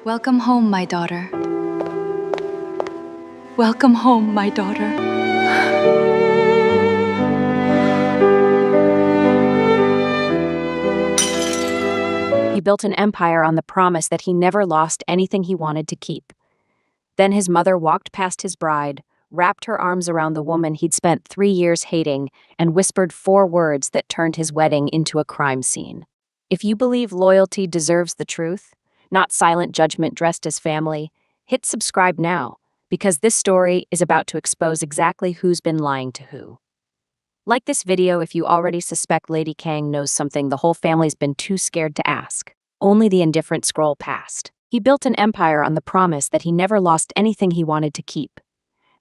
Welcome home, my daughter. Welcome home, my daughter. He built an empire on the promise that he never lost anything he wanted to keep. Then his mother walked past his bride, wrapped her arms around the woman he'd spent 3 years hating, and whispered 4 words that turned his wedding into a crime scene. If you believe loyalty deserves the truth, not silent judgment dressed as family, hit subscribe now, because this story is about to expose exactly who's been lying to who. Like this video if you already suspect Lady Kang knows something the whole family's been too scared to ask. Only the indifferent scroll past. He built an empire on the promise that he never lost anything he wanted to keep.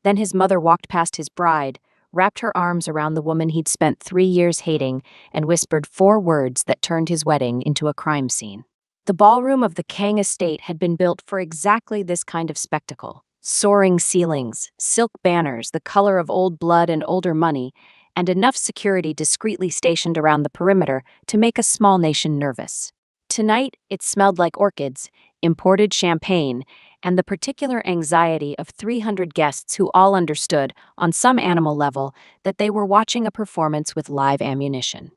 Then his mother walked past his bride, wrapped her arms around the woman he'd spent 3 years hating, and whispered 4 words that turned his wedding into a crime scene. The ballroom of the Kang estate had been built for exactly this kind of spectacle. Soaring ceilings, silk banners, the color of old blood and older money, and enough security discreetly stationed around the perimeter to make a small nation nervous. Tonight, it smelled like orchids, imported champagne, and the particular anxiety of 300 guests who all understood, on some animal level, that they were watching a performance with live ammunition.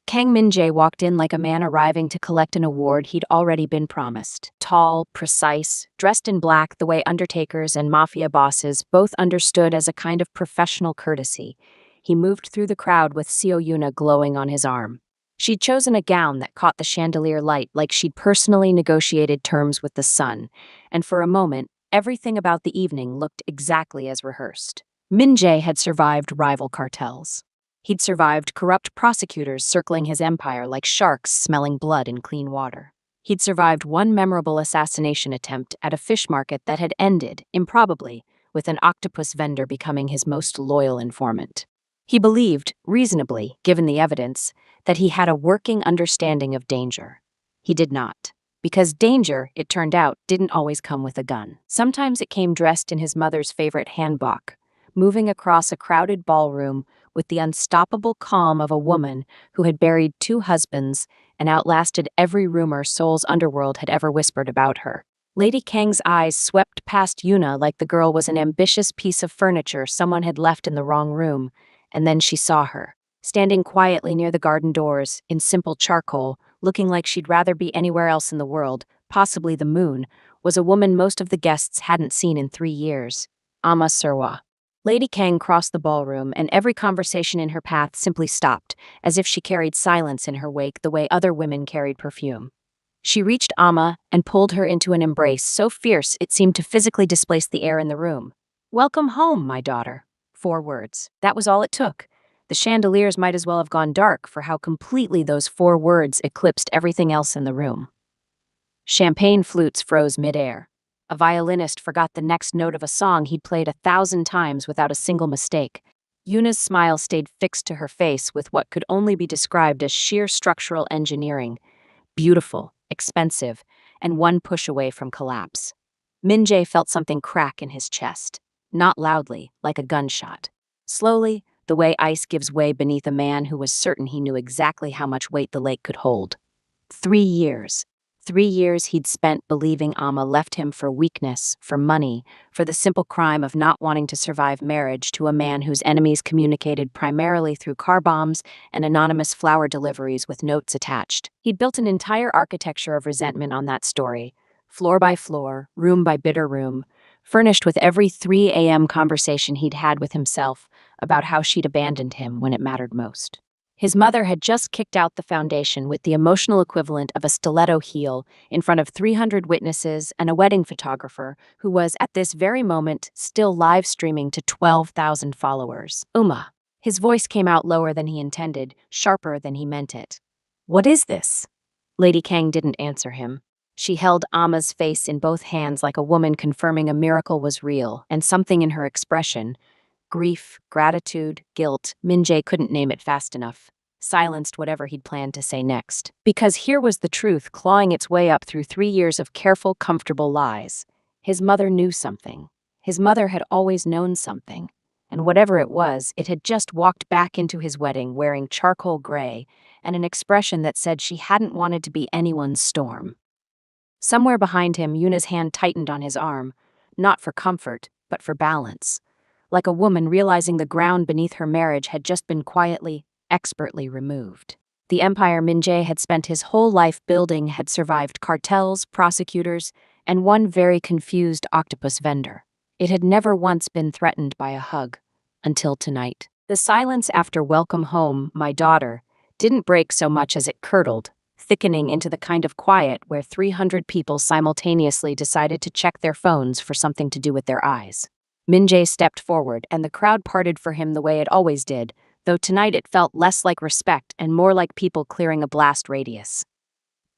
Kang Min-jae walked in like a man arriving to collect an award he'd already been promised. Tall, precise, dressed in black the way undertakers and mafia bosses both understood as a kind of professional courtesy. He moved through the crowd with Seo Yuna glowing on his arm. She'd chosen a gown that caught the chandelier light like she'd personally negotiated terms with the sun, and for a moment, everything about the evening looked exactly as rehearsed. Min-jae had survived rival cartels. He'd survived corrupt prosecutors circling his empire like sharks smelling blood in clean water. He'd survived one memorable assassination attempt at a fish market that had ended, improbably, with an octopus vendor becoming his most loyal informant. He believed, reasonably, given the evidence, that he had a working understanding of danger. He did not. Because danger, it turned out, didn't always come with a gun. Sometimes it came dressed in his mother's favorite hanbok, moving across a crowded ballroom with the unstoppable calm of a woman who had buried 2 husbands and outlasted every rumor Seoul's underworld had ever whispered about her. Lady Kang's eyes swept past Yuna like the girl was an ambitious piece of furniture someone had left in the wrong room, and then she saw her, standing quietly near the garden doors, in simple charcoal, looking like she'd rather be anywhere else in the world, possibly the moon, was a woman most of the guests hadn't seen in 3 years. Ama Serwa. Lady Kang crossed the ballroom, and every conversation in her path simply stopped, as if she carried silence in her wake the way other women carried perfume. She reached Ama and pulled her into an embrace so fierce it seemed to physically displace the air in the room. "Welcome home, my daughter." 4 words. That was all it took. The chandeliers might as well have gone dark for how completely those 4 words eclipsed everything else in the room. Champagne flutes froze midair. A violinist forgot the next note of a song he'd played 1,000 times without a single mistake. Yuna's smile stayed fixed to her face with what could only be described as sheer structural engineering. Beautiful, expensive, and one push away from collapse. Min-jae felt something crack in his chest. Not loudly, like a gunshot. Slowly, the way ice gives way beneath a man who was certain he knew exactly how much weight the lake could hold. 3 years. 3 years he'd spent believing Ama left him for weakness, for money, for the simple crime of not wanting to survive marriage to a man whose enemies communicated primarily through car bombs and anonymous flower deliveries with notes attached. He'd built an entire architecture of resentment on that story, floor by floor, room by bitter room, furnished with every 3 a.m. conversation he'd had with himself about how she'd abandoned him when it mattered most. His mother had just kicked out the foundation with the emotional equivalent of a stiletto heel in front of 300 witnesses and a wedding photographer who was, at this very moment, still live streaming to 12,000 followers. Uma. His voice came out lower than he intended, sharper than he meant it. "What is this?" Lady Kang didn't answer him. She held Ama's face in both hands like a woman confirming a miracle was real, and something in her expression, grief, gratitude, guilt, Min-jae couldn't name it fast enough, silenced whatever he'd planned to say next. Because here was the truth clawing its way up through 3 years of careful, comfortable lies. His mother knew something. His mother had always known something. And whatever it was, it had just walked back into his wedding wearing charcoal gray and an expression that said she hadn't wanted to be anyone's storm. Somewhere behind him, Yuna's hand tightened on his arm, not for comfort, but for balance. Like a woman realizing the ground beneath her marriage had just been quietly, expertly removed. The empire Min-jae had spent his whole life building had survived cartels, prosecutors, and one very confused octopus vendor. It had never once been threatened by a hug. Until tonight. The silence after "Welcome home, my daughter" didn't break so much as it curdled, thickening into the kind of quiet where 300 people simultaneously decided to check their phones for something to do with their eyes. Min-jae stepped forward, and the crowd parted for him the way it always did, though tonight it felt less like respect and more like people clearing a blast radius.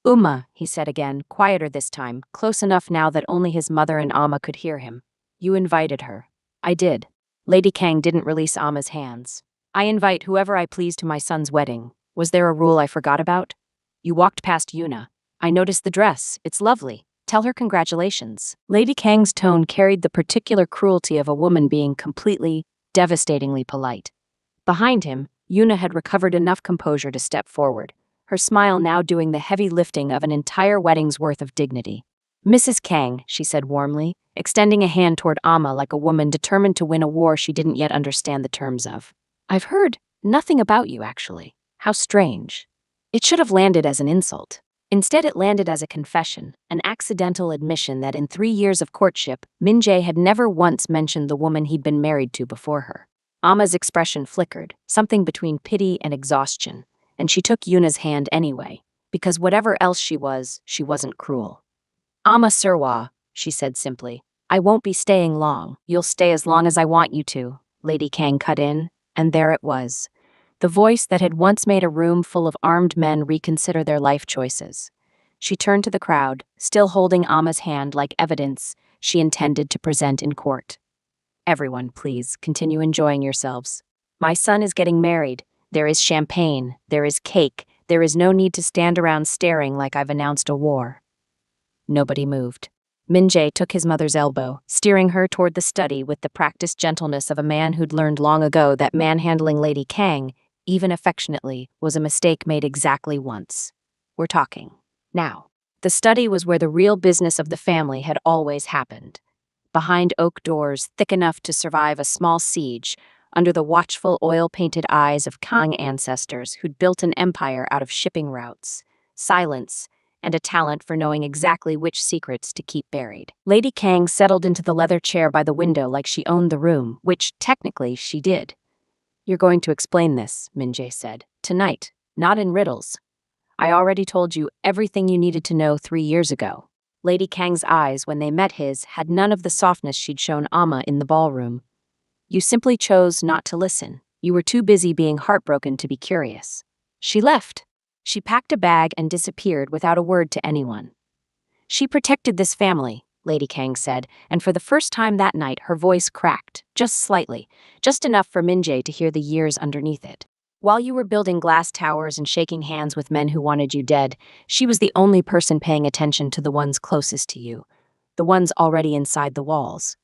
"Uma," he said again, quieter this time, close enough now that only his mother and Amma could hear him. "You invited her." "I did." Lady Kang didn't release Amma's hands. "I invite whoever I please to my son's wedding. Was there a rule I forgot about?" "You walked past Yuna. I noticed the dress. It's lovely. Tell her congratulations." Lady Kang's tone carried the particular cruelty of a woman being completely, devastatingly polite. Behind him, Yuna had recovered enough composure to step forward, her smile now doing the heavy lifting of an entire wedding's worth of dignity. "Mrs. Kang," she said warmly, extending a hand toward Amma like a woman determined to win a war she didn't yet understand the terms of. "I've heard nothing about you, actually. How strange." It should have landed as an insult. Instead, it landed as a confession, an accidental admission that in 3 years of courtship, Min-jae had never once mentioned the woman he'd been married to before her. Amma's expression flickered, something between pity and exhaustion, and she took Yuna's hand anyway, because whatever else she wasn't cruel. "Amma Surwa," she said simply. "I won't be staying long. You'll stay as long as I want you to," Lady Kang cut in, and there it was. The voice that had once made a room full of armed men reconsider their life choices. She turned to the crowd, still holding Amma's hand like evidence she intended to present in court. "Everyone, please, continue enjoying yourselves. My son is getting married. There is champagne, there is cake, there is no need to stand around staring like I've announced a war." Nobody moved. Min-jae took his mother's elbow, steering her toward the study with the practiced gentleness of a man who'd learned long ago that manhandling Lady Kang, even affectionately, was a mistake made exactly once. "We're talking. Now." The study was where the real business of the family had always happened. Behind oak doors thick enough to survive a small siege, under the watchful oil-painted eyes of Kang ancestors who'd built an empire out of shipping routes, silence, and a talent for knowing exactly which secrets to keep buried. Lady Kang settled into the leather chair by the window like she owned the room, which, technically, she did. "You're going to explain this," Min-jae said. "Tonight, not in riddles. I already told you everything you needed to know 3 years ago." Lady Kang's eyes, when they met his, had none of the softness she'd shown Amma in the ballroom. "You simply chose not to listen. You were too busy being heartbroken to be curious." She left. She packed a bag and disappeared without a word to anyone. "She protected this family," Lady Kang said, and for the first time that night her voice cracked, just slightly, just enough for Min-jae to hear the years underneath it. "While you were building glass towers and shaking hands with men who wanted you dead, she was the only person paying attention to the ones closest to you, the ones already inside the walls."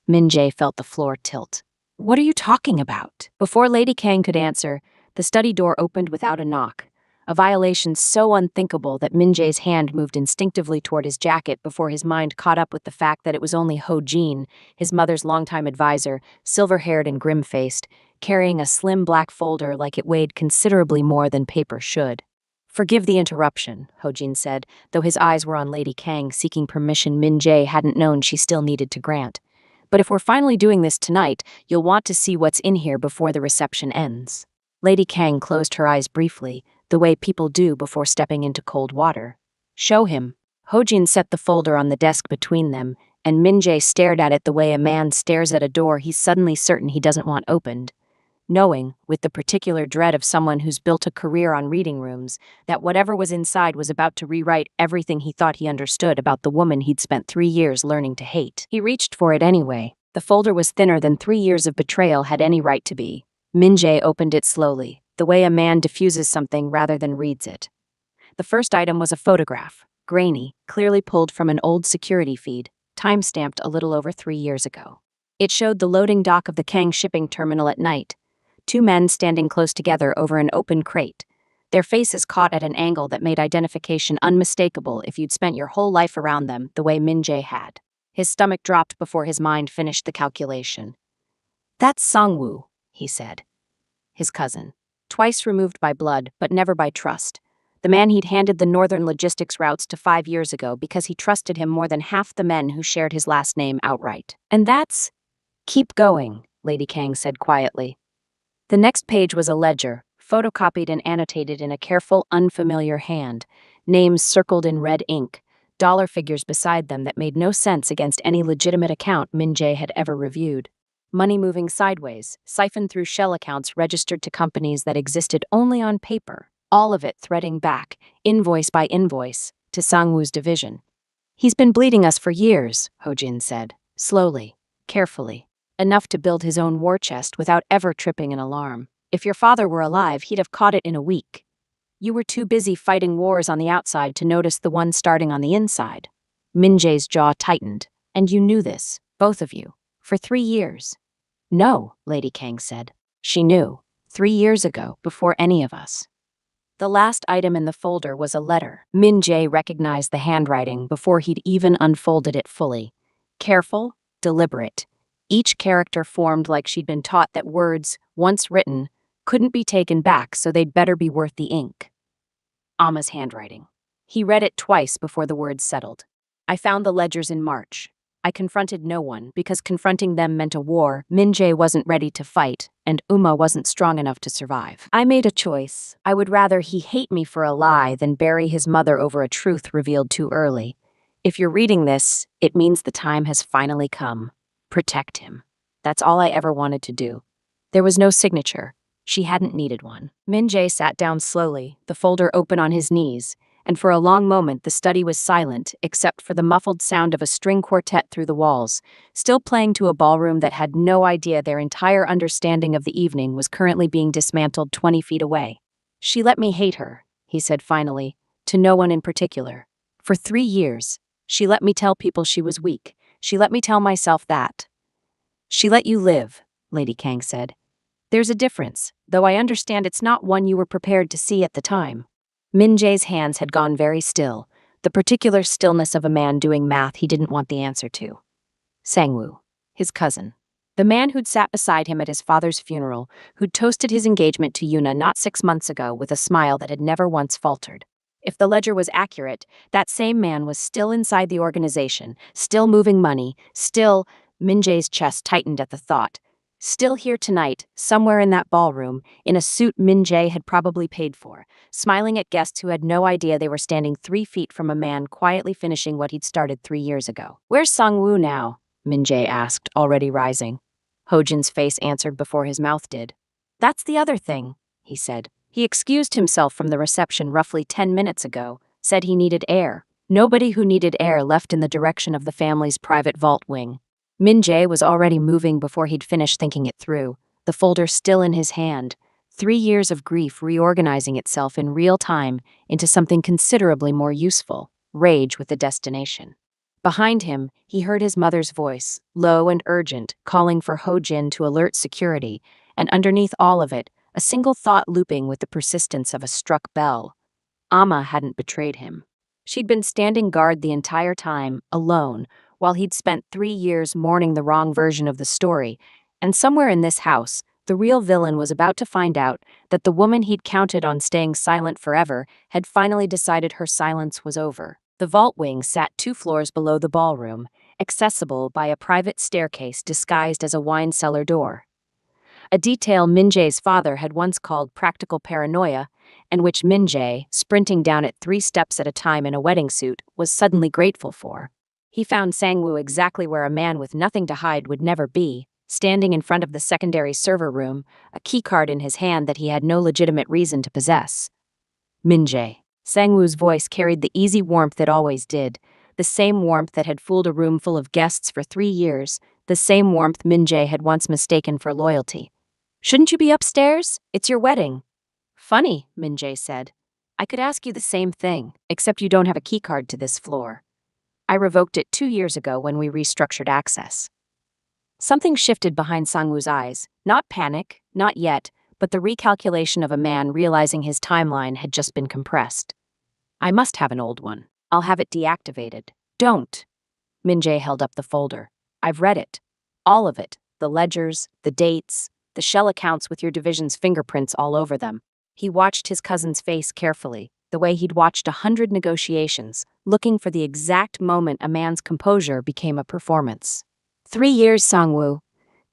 Min-jae felt the floor tilt. "What are you talking about?" Before Lady Kang could answer, the study door opened without a knock, a violation so unthinkable that Min-jae's hand moved instinctively toward his jacket before his mind caught up with the fact that it was only Ho-jin, his mother's longtime advisor, silver-haired and grim-faced, carrying a slim black folder like it weighed considerably more than paper should. "Forgive the interruption," Ho-jin said, though his eyes were on Lady Kang seeking permission Min-jae hadn't known she still needed to grant. "But if we're finally doing this tonight, you'll want to see what's in here before the reception ends." Lady Kang closed her eyes briefly, the way people do before stepping into cold water. "Show him." Ho-jin set the folder on the desk between them, and Min-jae stared at it the way a man stares at a door he's suddenly certain he doesn't want opened, knowing, with the particular dread of someone who's built a career on reading rooms, that whatever was inside was about to rewrite everything he thought he understood about the woman he'd spent 3 years learning to hate. He reached for it anyway. The folder was thinner than 3 years of betrayal had any right to be. Min-jae opened it slowly, the way a man diffuses something rather than reads it. The first item was a photograph, grainy, clearly pulled from an old security feed, time-stamped a little over 3 years ago. It showed the loading dock of the Kang shipping terminal at night, 2 men standing close together over an open crate, their faces caught at an angle that made identification unmistakable if you'd spent your whole life around them the way Min-jae had. His stomach dropped before his mind finished the calculation. "That's Sang-woo," he said. His cousin. Twice removed by blood, but never by trust. The man he'd handed the northern logistics routes to 5 years ago because he trusted him more than half the men who shared his last name outright. "And that's—" "Keep going," Lady Kang said quietly. The next page was a ledger, photocopied and annotated in a careful, unfamiliar hand, names circled in red ink, dollar figures beside them that made no sense against any legitimate account Min-jae had ever reviewed. Money moving sideways, siphoned through shell accounts registered to companies that existed only on paper, all of it threading back, invoice by invoice, to Sang-woo's division. "He's been bleeding us for years," Ho-jin said, slowly, carefully, enough to build his own war chest without ever tripping an alarm. "If your father were alive, he'd have caught it in a week. You were too busy fighting wars on the outside to notice the one starting on the inside." Min-jae's jaw tightened. "And you knew this, both of you, for 3 years." "No," Lady Kang said. She knew, 3 years ago, before any of us. The last item in the folder was a letter. Min-jae recognized the handwriting before he'd even unfolded it fully. Careful, deliberate. Each character formed like she'd been taught that words, once written, couldn't be taken back, so they'd better be worth the ink. Amma's handwriting. He read it twice before the words settled. "I found the ledgers in March. I confronted no one because confronting them meant a war Min-jae wasn't ready to fight, and Uma wasn't strong enough to survive. I made a choice. I would rather he hate me for a lie than bury his mother over a truth revealed too early. If you're reading this, it means the time has finally come. Protect him. That's all I ever wanted to do." There was no signature. She hadn't needed one. Min-jae sat down slowly, the folder open on his knees, and for a long moment the study was silent except for the muffled sound of a string quartet through the walls, still playing to a ballroom that had no idea their entire understanding of the evening was currently being dismantled 20 feet away. "She let me hate her," he said finally, to no one in particular. "For 3 years. She let me tell people she was weak. She let me tell myself that." "She let you live," Lady Kang said. "There's a difference, though I understand it's not one you were prepared to see at the time." Min-jae's hands had gone very still, the particular stillness of a man doing math he didn't want the answer to. Sang-woo, his cousin. The man who'd sat beside him at his father's funeral, who'd toasted his engagement to Yuna not 6 months ago with a smile that had never once faltered. If the ledger was accurate, that same man was still inside the organization, still moving money, still— Min-jae's chest tightened at the thought. Still here tonight, somewhere in that ballroom, in a suit Min-jae had probably paid for, smiling at guests who had no idea they were standing 3 feet from a man quietly finishing what he'd started 3 years ago. "Where's Sang-woo now?" Min-jae asked, already rising. Ho-jin's face answered before his mouth did. "That's the other thing," he said. "He excused himself from the reception roughly 10 minutes ago, said he needed air. Nobody who needed air left in the direction of the family's private vault wing." Min-jae was already moving before he'd finished thinking it through, the folder still in his hand, 3 years of grief reorganizing itself in real time into something considerably more useful, rage with a destination. Behind him, he heard his mother's voice, low and urgent, calling for Ho-jin to alert security, and underneath all of it, a single thought looping with the persistence of a struck bell. Amma hadn't betrayed him. She'd been standing guard the entire time, alone, while he'd spent 3 years mourning the wrong version of the story, and somewhere in this house, the real villain was about to find out that the woman he'd counted on staying silent forever had finally decided her silence was over. The vault wing sat 2 floors below the ballroom, accessible by a private staircase disguised as a wine cellar door. A detail Min-jae's father had once called practical paranoia, and which Min-jae, sprinting down it 3 steps at a time in a wedding suit, was suddenly grateful for. He found Sang-woo exactly where a man with nothing to hide would never be, standing in front of the secondary server room, a keycard in his hand that he had no legitimate reason to possess. "Min-jae." Sang-woo's voice carried the easy warmth it always did, the same warmth that had fooled a room full of guests for 3 years, the same warmth Min-jae had once mistaken for loyalty. "Shouldn't you be upstairs? It's your wedding." "Funny," Min-jae said. "I could ask you the same thing, except you don't have a keycard to this floor. I revoked it 2 years ago when we restructured access." Something shifted behind Sang-woo's eyes, not panic, not yet, but the recalculation of a man realizing his timeline had just been compressed. I must have an old one. I'll have it deactivated. Don't. Min-jae held up the folder. I've read it. All of it. The ledgers, the dates, the shell accounts with your division's fingerprints all over them. He watched his cousin's face carefully, the way he'd watched 100 negotiations, looking for the exact moment a man's composure became a performance. 3 years, Sang-woo.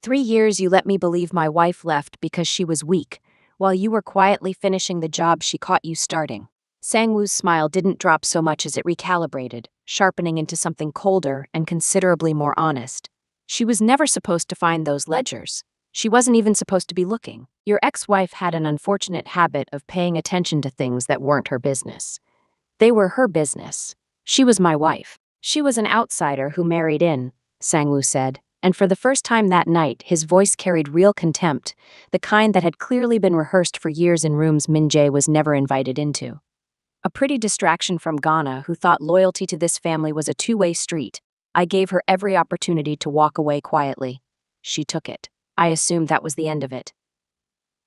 3 years you let me believe my wife left because she was weak, while you were quietly finishing the job she caught you starting. Sang-woo's smile didn't drop so much as it recalibrated, sharpening into something colder and considerably more honest. She was never supposed to find those ledgers. She wasn't even supposed to be looking. Your ex-wife had an unfortunate habit of paying attention to things that weren't her business. They were her business. She was my wife. She was an outsider who married in, Sang-woo said, and for the first time that night, his voice carried real contempt, the kind that had clearly been rehearsed for years in rooms Min-jae was never invited into. A pretty distraction from Ghana, who thought loyalty to this family was a two-way street. I gave her every opportunity to walk away quietly. She took it. I assumed that was the end of it.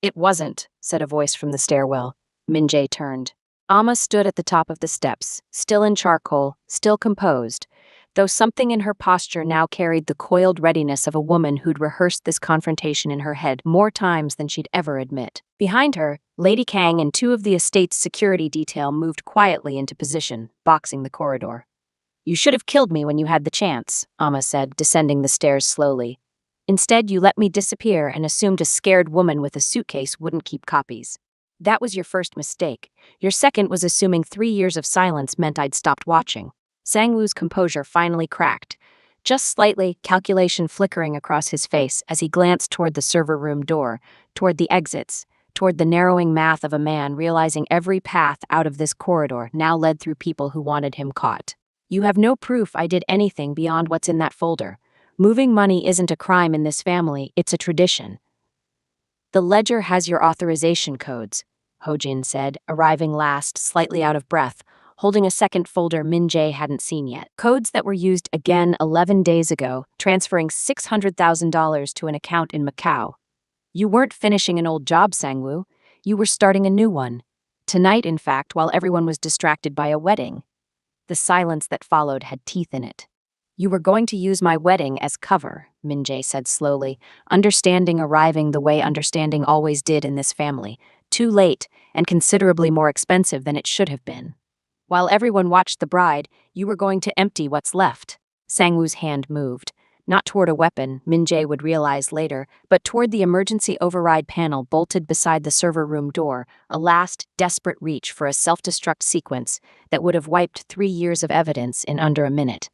It wasn't, said a voice from the stairwell. Min-jae turned. Amma stood at the top of the steps, still in charcoal, still composed, though something in her posture now carried the coiled readiness of a woman who'd rehearsed this confrontation in her head more times than she'd ever admit. Behind her, Lady Kang and 2 of the estate's security detail moved quietly into position, boxing the corridor. You should have killed me when you had the chance, Amma said, descending the stairs slowly. Instead, you let me disappear and assumed a scared woman with a suitcase wouldn't keep copies. That was your first mistake. Your second was assuming 3 years of silence meant I'd stopped watching. Sang-woo's composure finally cracked, just slightly, calculation flickering across his face as he glanced toward the server room door, toward the exits, toward the narrowing math of a man realizing every path out of this corridor now led through people who wanted him caught. You have no proof I did anything beyond what's in that folder. Moving money isn't a crime in this family, it's a tradition. The ledger has your authorization codes, Ho-jin said, arriving last, slightly out of breath, holding a second folder Min-jae hadn't seen yet. Codes that were used again 11 days ago, transferring $600,000 to an account in Macau. You weren't finishing an old job, Sang-woo. You were starting a new one. Tonight, in fact, while everyone was distracted by a wedding. The silence that followed had teeth in it. You were going to use my wedding as cover, Min-jae said slowly, understanding arriving the way understanding always did in this family, too late and considerably more expensive than it should have been. While everyone watched the bride, you were going to empty what's left. Sang-woo's hand moved, not toward a weapon, Min-jae would realize later, but toward the emergency override panel bolted beside the server room door, a last, desperate reach for a self-destruct sequence that would have wiped 3 years of evidence in under a minute.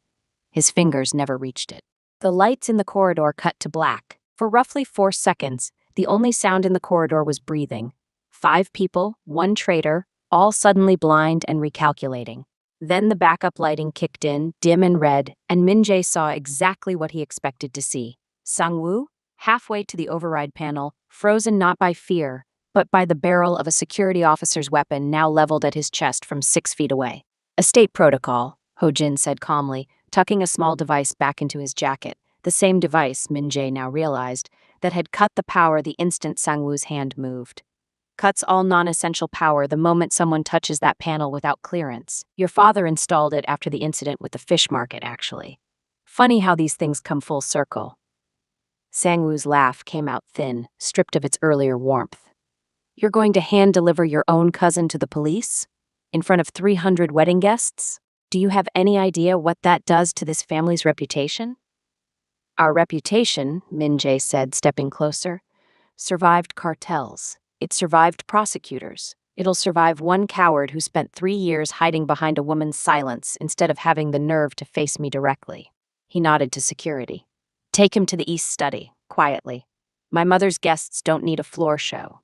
His fingers never reached it. The lights in the corridor cut to black. For roughly 4 seconds, the only sound in the corridor was breathing. 5 people, 1 traitor, all suddenly blind and recalculating. Then the backup lighting kicked in, dim and red, and Min-jae saw exactly what he expected to see. Sang-woo, halfway to the override panel, frozen not by fear, but by the barrel of a security officer's weapon now leveled at his chest from 6 feet away. Estate protocol, Ho-jin said calmly, tucking a small device back into his jacket, the same device, Min-jae now realized, that had cut the power the instant Sang-woo's hand moved. Cuts all non-essential power the moment someone touches that panel without clearance. Your father installed it after the incident with the fish market, actually. Funny how these things come full circle. Sang-woo's laugh came out thin, stripped of its earlier warmth. You're going to hand-deliver your own cousin to the police? In front of 300 wedding guests? Do you have any idea what that does to this family's reputation? Our reputation, Min-jae said, stepping closer, survived cartels. It survived prosecutors. It'll survive one coward who spent 3 years hiding behind a woman's silence instead of having the nerve to face me directly. He nodded to security. Take him to the East Study, quietly. My mother's guests don't need a floor show.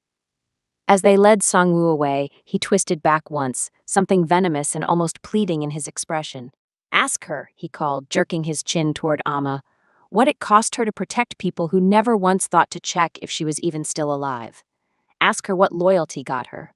As they led Sang-woo away, he twisted back once, something venomous and almost pleading in his expression. Ask her, he called, jerking his chin toward Amma, what it cost her to protect people who never once thought to check if she was even still alive. Ask her what loyalty got her.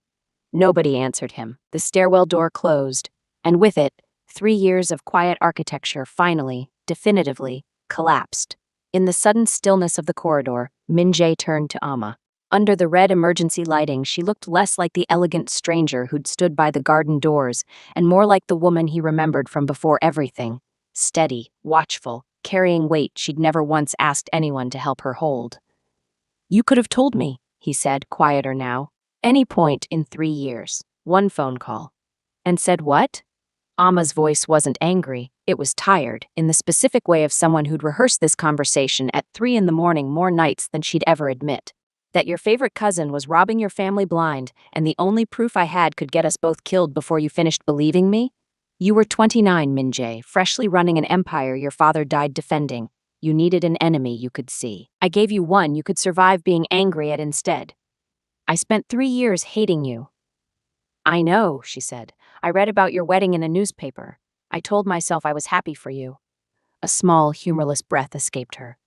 Nobody answered him. The stairwell door closed, and with it, 3 years of quiet architecture finally, definitively, collapsed. In the sudden stillness of the corridor, Min-jae turned to Amma. Under the red emergency lighting, she looked less like the elegant stranger who'd stood by the garden doors and more like the woman he remembered from before everything. Steady, watchful, carrying weight she'd never once asked anyone to help her hold. "You could have told me," he said, quieter now. "Any point in 3 years. One phone call." "And said what?" Amma's voice wasn't angry, it was tired, in the specific way of someone who'd rehearsed this conversation at 3 in the morning more nights than she'd ever admit. "That your favorite cousin was robbing your family blind, and the only proof I had could get us both killed before you finished believing me? You were 29, Min-jae, freshly running an empire your father died defending. You needed an enemy you could see. I gave you one you could survive being angry at instead. I spent 3 years hating you." "I know," she said. "I read about your wedding in a newspaper. I told myself I was happy for you." A small, humorless breath escaped her.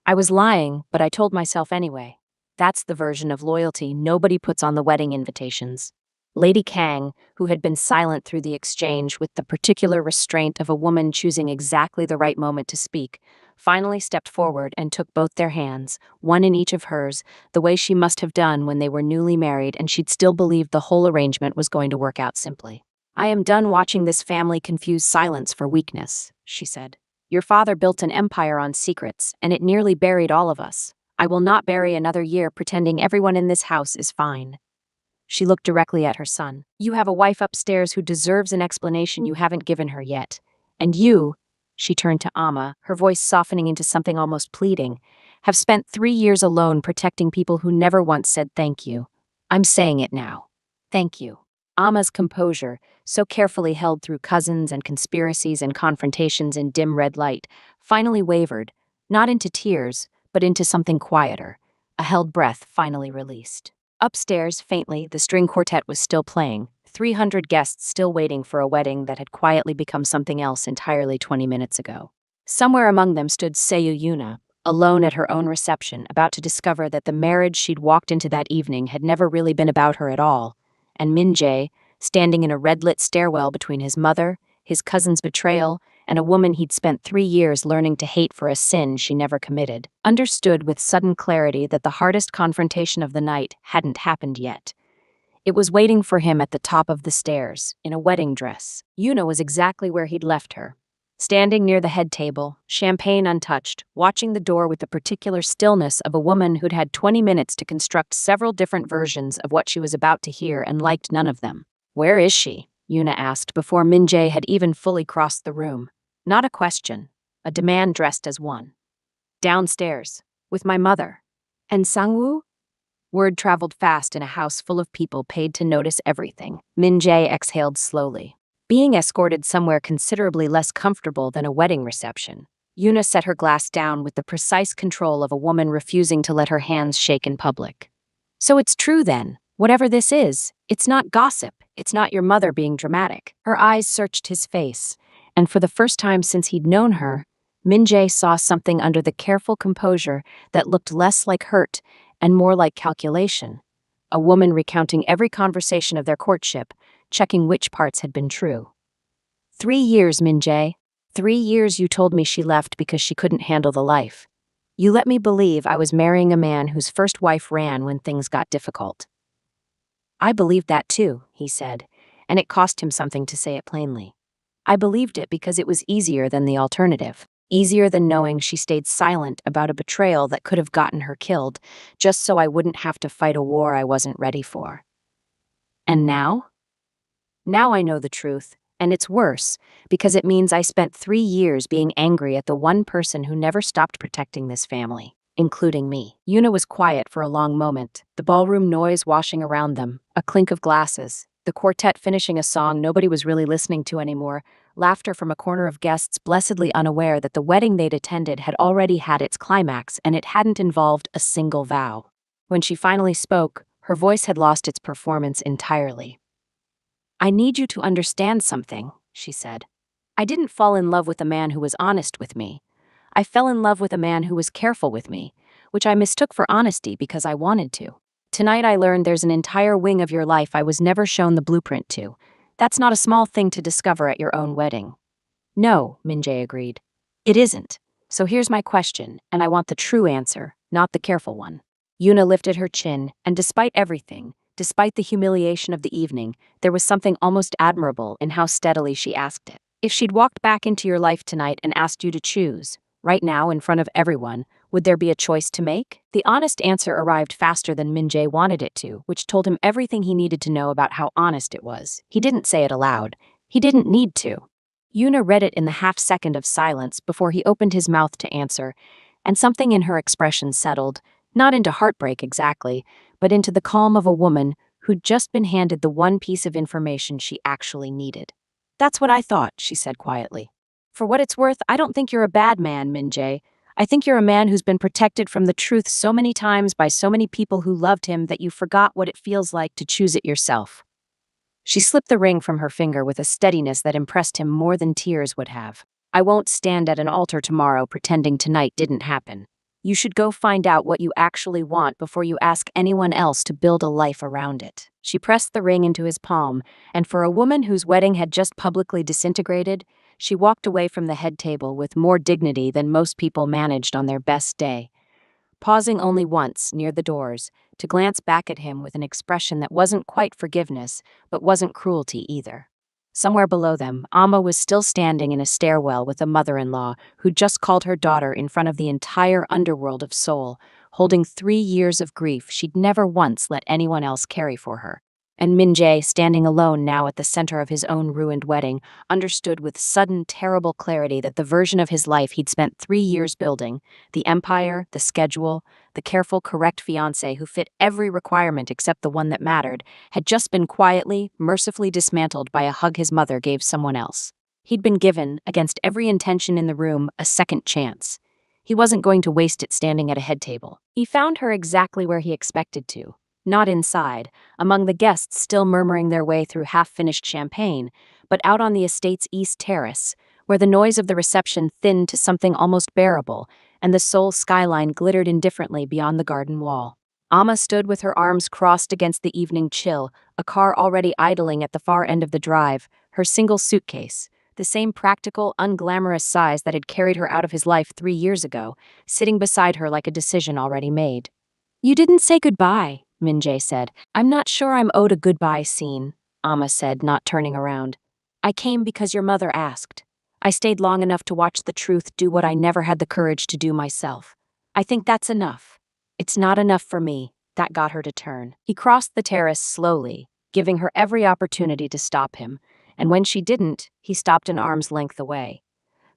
"I was lying, but I told myself anyway. That's the version of loyalty nobody puts on the wedding invitations." Lady Kang, who had been silent through the exchange with the particular restraint of a woman choosing exactly the right moment to speak, finally stepped forward and took both their hands, one in each of hers, the way she must have done when they were newly married and she'd still believed the whole arrangement was going to work out simply. "I am done watching this family confuse silence for weakness," she said. "Your father built an empire on secrets, and it nearly buried all of us. I will not bury another year pretending everyone in this house is fine." She looked directly at her son. "You have a wife upstairs who deserves an explanation you haven't given her yet. And you," she turned to Amma, her voice softening into something almost pleading, "have spent 3 years alone protecting people who never once said thank you. I'm saying it now. Thank you." Amma's composure, so carefully held through cousins and conspiracies and confrontations in dim red light, finally wavered, not into tears, but into something quieter, a held breath finally released. Upstairs, faintly, the string quartet was still playing, 300 guests still waiting for a wedding that had quietly become something else entirely 20 minutes ago. Somewhere among them stood Seiyu Yuna, alone at her own reception, about to discover that the marriage she'd walked into that evening had never really been about her at all, and Min-jae, standing in a red-lit stairwell between his mother, his cousin's betrayal, and a woman he'd spent 3 years learning to hate for a sin she never committed, understood with sudden clarity that the hardest confrontation of the night hadn't happened yet. It was waiting for him at the top of the stairs, in a wedding dress. Yuna was exactly where he'd left her, standing near the head table, champagne untouched, watching the door with the particular stillness of a woman who'd had 20 minutes to construct several different versions of what she was about to hear and liked none of them. "Where is she?" Yuna asked before Min-jae had even fully crossed the room. Not a question, a demand dressed as one. "Downstairs, with my mother." "And Sang-woo?" Word traveled fast in a house full of people paid to notice everything. Min-jae exhaled slowly. Being escorted somewhere considerably less comfortable than a wedding reception, Yuna set her glass down with the precise control of a woman refusing to let her hands shake in public. "So it's true then. Whatever this is, it's not gossip. It's not your mother being dramatic." Her eyes searched his face, and for the first time since he'd known her, Min-jae saw something under the careful composure that looked less like hurt and more like calculation. A woman recounting every conversation of their courtship, checking which parts had been true. 3 years, Min-jae. 3 years you told me she left because she couldn't handle the life. You let me believe I was marrying a man whose first wife ran when things got difficult." "I believed that too," he said, and it cost him something to say it plainly. "I believed it because it was easier than the alternative. Easier than knowing she stayed silent about a betrayal that could have gotten her killed, just so I wouldn't have to fight a war I wasn't ready for. And now? Now I know the truth, and it's worse, because it means I spent 3 years being angry at the one person who never stopped protecting this family, including me." Yuna was quiet for a long moment, the ballroom noise washing around them, a clink of glasses, the quartet finishing a song nobody was really listening to anymore, laughter from a corner of guests blessedly unaware that the wedding they'd attended had already had its climax and it hadn't involved a single vow. When she finally spoke, her voice had lost its performance entirely. "I need you to understand something," she said. "I didn't fall in love with a man who was honest with me. I fell in love with a man who was careful with me, which I mistook for honesty because I wanted to. Tonight I learned there's an entire wing of your life I was never shown the blueprint to. That's not a small thing to discover at your own wedding." "No," Min-jae agreed. "It isn't. So here's my question, and I want the true answer, not the careful one. Yuna lifted her chin, and despite everything, despite the humiliation of the evening, there was something almost admirable in how steadily she asked it. If she'd walked back into your life tonight and asked you to choose, right now in front of everyone, would there be a choice to make? The honest answer arrived faster than Min-jae wanted it to, which told him everything he needed to know about how honest it was. He didn't say it aloud. He didn't need to. Yuna read it in the half-second of silence before he opened his mouth to answer, and something in her expression settled, not into heartbreak exactly, but into the calm of a woman who'd just been handed the one piece of information she actually needed. That's what I thought, she said quietly. For what it's worth, I don't think you're a bad man, Min-jae. I think you're a man who's been protected from the truth so many times by so many people who loved him that you forgot what it feels like to choose it yourself. She slipped the ring from her finger with a steadiness that impressed him more than tears would have. I won't stand at an altar tomorrow pretending tonight didn't happen. You should go find out what you actually want before you ask anyone else to build a life around it. She pressed the ring into his palm, and for a woman whose wedding had just publicly disintegrated, she walked away from the head table with more dignity than most people managed on their best day, pausing only once near the doors to glance back at him with an expression that wasn't quite forgiveness, but wasn't cruelty either. Somewhere below them, Amma was still standing in a stairwell with a mother-in-law who'd just called her daughter in front of the entire underworld of Seoul, holding 3 years of grief she'd never once let anyone else carry for her. And Min-jae, standing alone now at the center of his own ruined wedding, understood with sudden, terrible clarity that the version of his life he'd spent 3 years building, the empire, the schedule, the careful, correct fiancé who fit every requirement except the one that mattered, had just been quietly, mercifully dismantled by a hug his mother gave someone else. He'd been given, against every intention in the room, a second chance. He wasn't going to waste it standing at a head table. He found her exactly where he expected to. Not inside, among the guests still murmuring their way through half-finished champagne, but out on the estate's east terrace, where the noise of the reception thinned to something almost bearable, and the Seoul skyline glittered indifferently beyond the garden wall. Amma stood with her arms crossed against the evening chill, a car already idling at the far end of the drive, her single suitcase, the same practical, unglamorous size that had carried her out of his life 3 years ago, sitting beside her like a decision already made. You didn't say goodbye, Min-jae said. I'm not sure I'm owed a goodbye scene, Amma said, not turning around. I came because your mother asked. I stayed long enough to watch the truth do what I never had the courage to do myself. I think that's enough. It's not enough for me. That got her to turn. He crossed the terrace slowly, giving her every opportunity to stop him, and when she didn't, he stopped an arm's length away,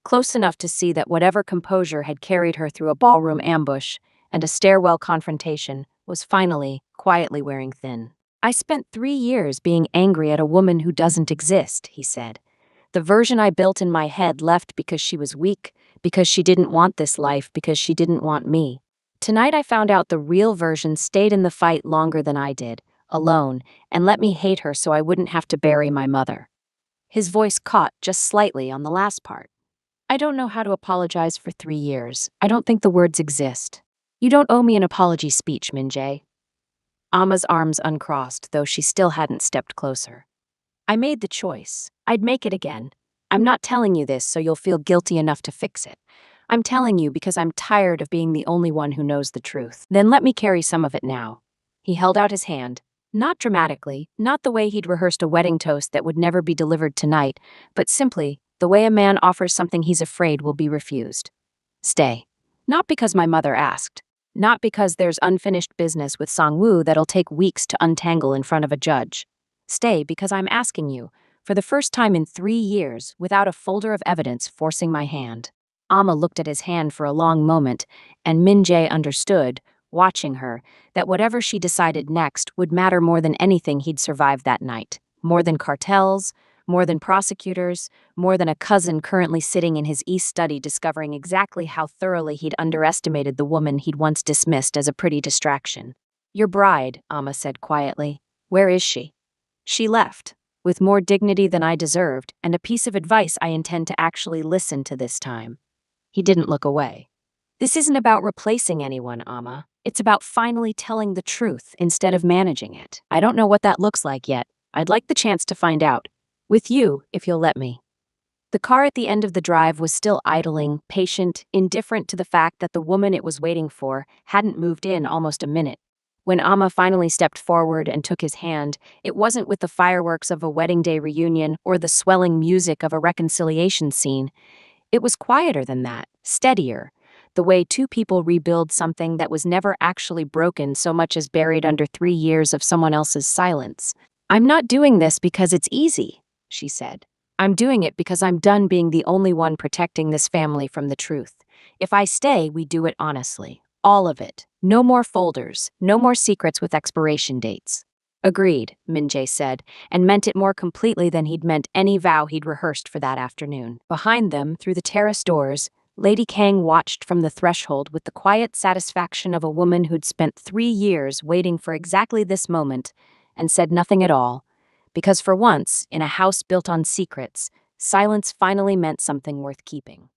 close enough to see that whatever composure had carried her through a ballroom ambush and a stairwell confrontation was finally, quietly wearing thin. I spent 3 years being angry at a woman who doesn't exist, he said. The version I built in my head left because she was weak, because she didn't want this life, because she didn't want me. Tonight I found out the real version stayed in the fight longer than I did, alone, and let me hate her so I wouldn't have to bury my mother. His voice caught just slightly on the last part. I don't know how to apologize for 3 years. I don't think the words exist. You don't owe me an apology speech, Min-jae. Amma's arms uncrossed, though she still hadn't stepped closer. I made the choice. I'd make it again. I'm not telling you this so you'll feel guilty enough to fix it. I'm telling you because I'm tired of being the only one who knows the truth. Then let me carry some of it now. He held out his hand. Not dramatically, not the way he'd rehearsed a wedding toast that would never be delivered tonight, but simply the way a man offers something he's afraid will be refused. Stay. Not because my mother asked. Not because there's unfinished business with Sang-woo that'll take weeks to untangle in front of a judge. Stay because I'm asking you, for the first time in 3 years, without a folder of evidence forcing my hand. Amma looked at his hand for a long moment, and Min-jae understood, watching her, that whatever she decided next would matter more than anything he'd survived that night. More than cartels, more than prosecutors, more than a cousin currently sitting in his east study discovering exactly how thoroughly he'd underestimated the woman he'd once dismissed as a pretty distraction. Your bride, Amma said quietly. Where is she? She left, with more dignity than I deserved, and a piece of advice I intend to actually listen to this time. He didn't look away. This isn't about replacing anyone, Amma. It's about finally telling the truth instead of managing it. I don't know what that looks like yet. I'd like the chance to find out. With you, if you'll let me. The car at the end of the drive was still idling, patient, indifferent to the fact that the woman it was waiting for hadn't moved in almost a minute. When Amma finally stepped forward and took his hand, it wasn't with the fireworks of a wedding day reunion or the swelling music of a reconciliation scene. It was quieter than that, steadier, the way two people rebuild something that was never actually broken so much as buried under 3 years of someone else's silence. "I'm not doing this because it's easy," she said. "I'm doing it because I'm done being the only one protecting this family from the truth. If I stay, we do it honestly. All of it. No more folders, no more secrets with expiration dates." "Agreed," Minjae said, and meant it more completely than he'd meant any vow he'd rehearsed for that afternoon. Behind them, through the terrace doors, Lady Kang watched from the threshold with the quiet satisfaction of a woman who'd spent 3 years waiting for exactly this moment and said nothing at all, because for once, in a house built on secrets, silence finally meant something worth keeping.